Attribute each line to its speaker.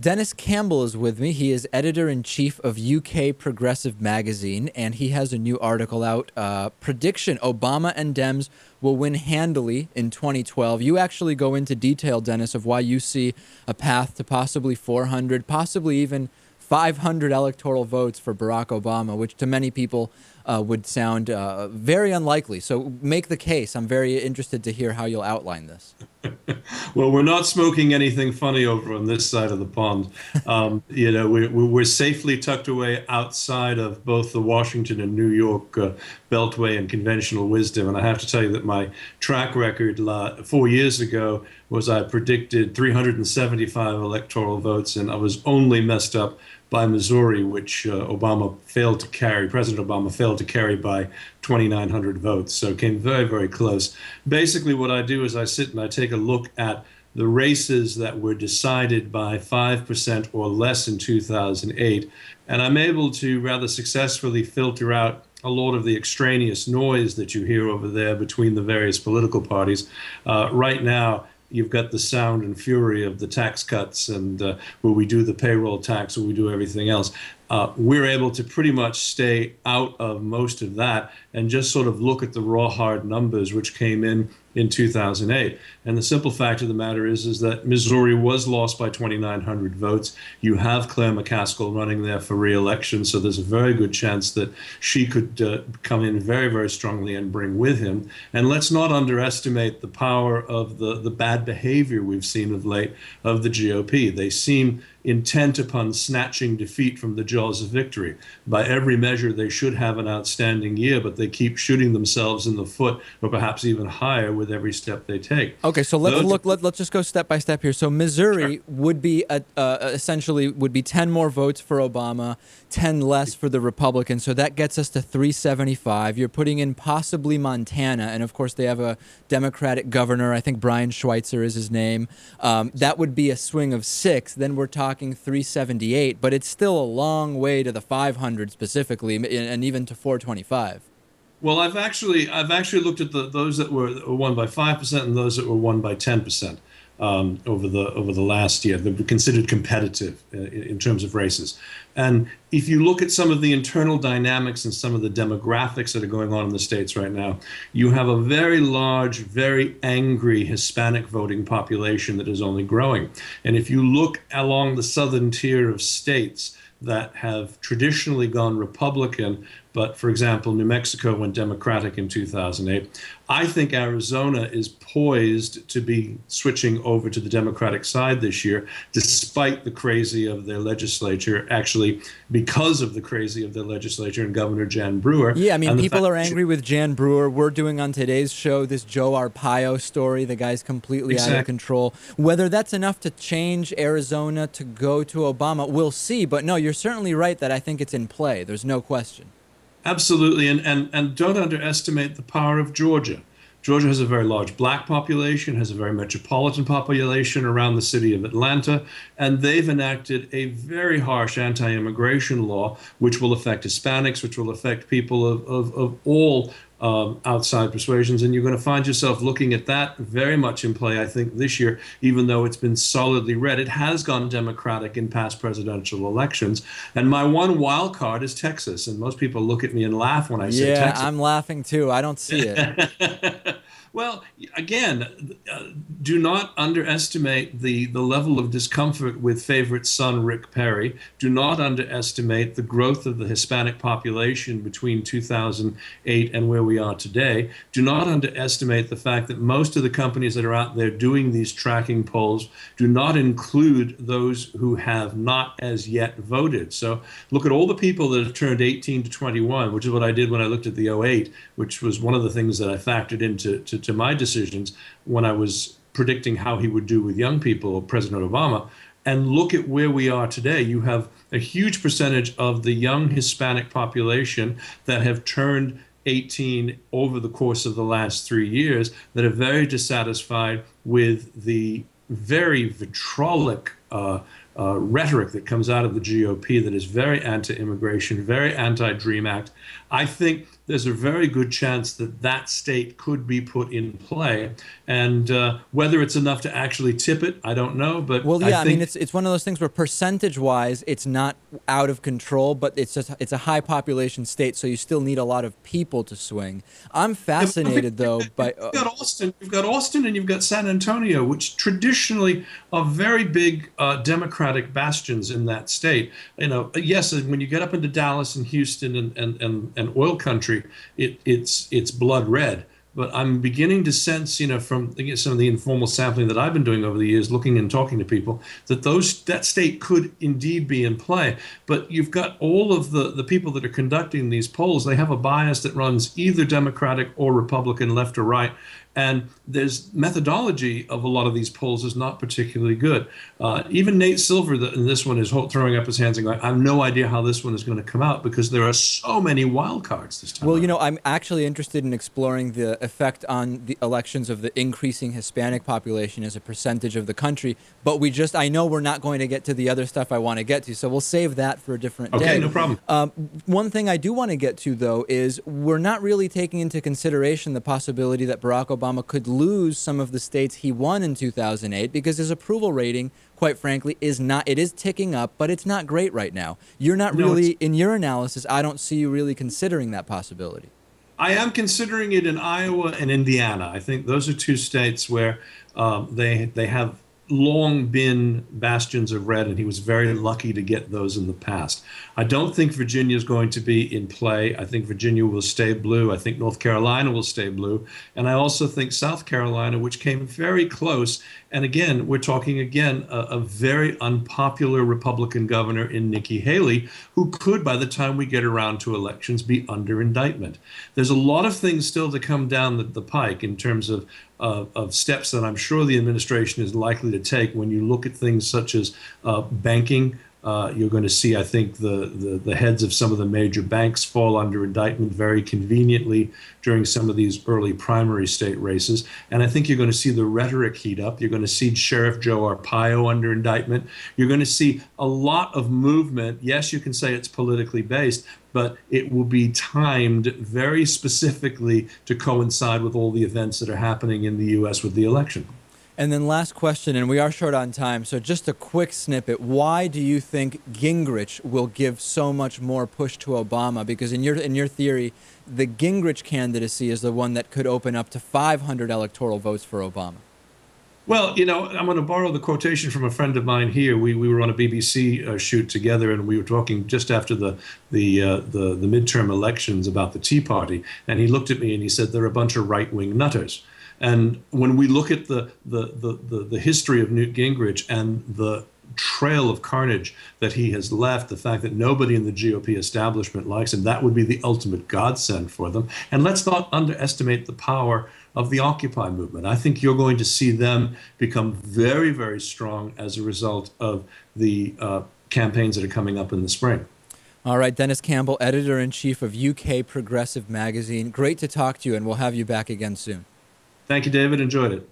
Speaker 1: Denis Campbell is with me. He is editor-in-chief of UK Progressive Magazine, and he has a new article out. Prediction: Obama and Dems will win handily in 2012. You actually go into detail, Dennis, of why you see a path to possibly 400, possibly even 500 electoral votes for Barack Obama, which to many people would sound very unlikely. So make the case. I'm very interested to hear how you'll outline this.
Speaker 2: Well, we're not smoking anything funny over on this side of the pond. We're safely tucked away outside of both the Washington and New York beltway and conventional wisdom. And I have to tell you that my track record 4 years ago was I predicted 375 electoral votes, and I was only messed up by Missouri, which Obama failed to carry. President Obama failed to carry by 2,900 votes, so it came very, very close. Basically, what I do is I sit and I take a look at the races that were decided by 5% or less in 2008, and I'm able to rather successfully filter out a lot of the extraneous noise that you hear over there between the various political parties. Right now, you've got the sound and fury of the tax cuts and where we do the payroll tax, where we do everything else. We're able to pretty much stay out of most of that and just sort of look at the raw hard numbers which came in 2008. And the simple fact of the matter is that Missouri was lost by 2,900 votes. You have Claire McCaskill running there for re-election, so there's a very good chance that she could come in very, very strongly and bring with him. And let's not underestimate the power of the bad behavior we've seen of late of the GOP. They seem intent upon snatching defeat from the jaws of victory. By every measure, they should have an outstanding year, but they keep shooting themselves in the foot, or perhaps even higher, with every step they take.
Speaker 1: Okay, so let's just go step by step here. So Missouri
Speaker 2: Sure.
Speaker 1: would be essentially would be 10 more votes for Obama, 10 less for the Republicans. So that gets us to 375. You're putting in possibly Montana, and of course they have a Democratic governor. I think Brian Schweitzer is his name. That would be a swing of 6. Then we're talking 378, but it's still a long way to the 500 specifically, and even to 425.
Speaker 2: Well, I've actually looked at those that were won by 5% and those that were won by 10% over the last year. They're considered competitive in terms of races. And if you look at some of the internal dynamics and some of the demographics that are going on in the states right now, you have a very large, very angry Hispanic voting population that is only growing. And if you look along the southern tier of states that have traditionally gone Republican, but for example, New Mexico went Democratic in 2008. I think Arizona is poised to be switching over to the Democratic side this year, despite the crazy of their legislature, actually because of the crazy of their legislature and Governor Jan Brewer.
Speaker 1: Yeah, I mean,
Speaker 2: and
Speaker 1: people are angry with Jan Brewer. We're doing on today's show this Joe Arpaio story. The guy's completely out of control. Whether that's enough to change Arizona to go to Obama, we'll see. But no, you're certainly right that I think it's in play. There's no question.
Speaker 2: Absolutely, and don't underestimate the power of Georgia. Georgia has a very large black population, has a very metropolitan population around the city of Atlanta, and they've enacted a very harsh anti-immigration law, which will affect Hispanics, which will affect people of all outside persuasions. And you're going to find yourself looking at that very much in play, I think, this year, even though it's been solidly red. It has gone Democratic in past presidential elections. And my one wild card is Texas. And most people look at me and laugh when I say Texas.
Speaker 1: Yeah, I'm laughing too. I don't see it.
Speaker 2: Well, again, do not underestimate the level of discomfort with favorite son Rick Perry. Do not underestimate the growth of the Hispanic population between 2008 and where we are today. Do not underestimate the fact that most of the companies that are out there doing these tracking polls do not include those who have not as yet voted. So look at all the people that have turned 18 to 21, which is what I did when I looked at the '08, which was one of the things that I factored into my decisions when I was predicting how he would do with young people, President Obama. And look at where we are today. You have a huge percentage of the young Hispanic population that have turned 18 over the course of the last 3 years that are very dissatisfied with the very vitriolic rhetoric that comes out of the GOP that is very anti-immigration, very anti-DREAM Act. I think there's a very good chance that that state could be put in play. And whether it's enough to actually tip it, I don't know. But
Speaker 1: Well,
Speaker 2: I
Speaker 1: yeah, I mean,
Speaker 2: think
Speaker 1: it's one of those things where percentage-wise, it's not out of control, but it's a high population state, so you still need a lot of people to swing. I'm fascinated though by
Speaker 2: you've got Austin, and you've got San Antonio, which traditionally are very big Democratic bastions in that state. You know, yes, when you get up into Dallas and Houston and oil country, it's blood red. But I'm beginning to sense, you know, from some of the informal sampling that I've been doing over the years, looking and talking to people, that that state could indeed be in play. But you've got all of the people that are conducting these polls. They have a bias that runs either Democratic or Republican, left or right. And there's methodology of a lot of these polls is not particularly good. Even Nate Silver in this one is throwing up his hands and going, I have no idea how this one is going to come out because there are so many wild cards this time.
Speaker 1: Well, you know, I'm actually interested in exploring the effect on the elections of the increasing Hispanic population as a percentage of the country. But I know we're not going to get to the other stuff I want to get to, so we'll save that for a different day.
Speaker 2: Okay, no problem.
Speaker 1: One thing I do want to get to, though, is we're not really taking into consideration the possibility that Barack Obama could lose some of the states he won in 2008 because his approval rating, quite frankly, it is ticking up, but it's not great right now. You're not really, in your analysis, I don't see you really considering that possibility.
Speaker 2: I am considering it in Iowa and Indiana. I think those are two states where they have long been bastions of red, and he was very lucky to get those in the past. I don't think Virginia is going to be in play. I think Virginia will stay blue. I think North Carolina will stay blue. And I also think South Carolina, which came very close. And again, we're talking a very unpopular Republican governor in Nikki Haley, who could, by the time we get around to elections, be under indictment. There's a lot of things still to come down the pike in terms of steps that I'm sure the administration is likely to take. When you look at things such as banking, you're going to see, I think, the heads of some of the major banks fall under indictment very conveniently during some of these early primary state races. And I think you're going to see the rhetoric heat up. You're going to see Sheriff Joe Arpaio under indictment. You're going to see a lot of movement. Yes, you can say it's politically based, but it will be timed very specifically to coincide with all the events that are happening in the U.S. with the election.
Speaker 1: And then last question, and we are short on time, so just a quick snippet. Why do you think Gingrich will give so much more push to Obama? Because in your theory, the Gingrich candidacy is the one that could open up to 500 electoral votes for Obama.
Speaker 2: Well, you know, I'm going to borrow the quotation from a friend of mine here. We were on a BBC shoot together, and we were talking just after the midterm elections about the Tea Party, and he looked at me and he said, "They're a bunch of right-wing nutters." And when we look at the history of Newt Gingrich and the trail of carnage that he has left, the fact that nobody in the GOP establishment likes him, that would be the ultimate godsend for them. And let's not underestimate the power of the Occupy movement. I think you're going to see them become very, very strong as a result of the campaigns that are coming up in the spring.
Speaker 1: All right, Denis Campbell, editor-in-chief of UK Progressive Magazine. Great to talk to you, and we'll have you back again soon.
Speaker 2: Thank you, David. Enjoyed it.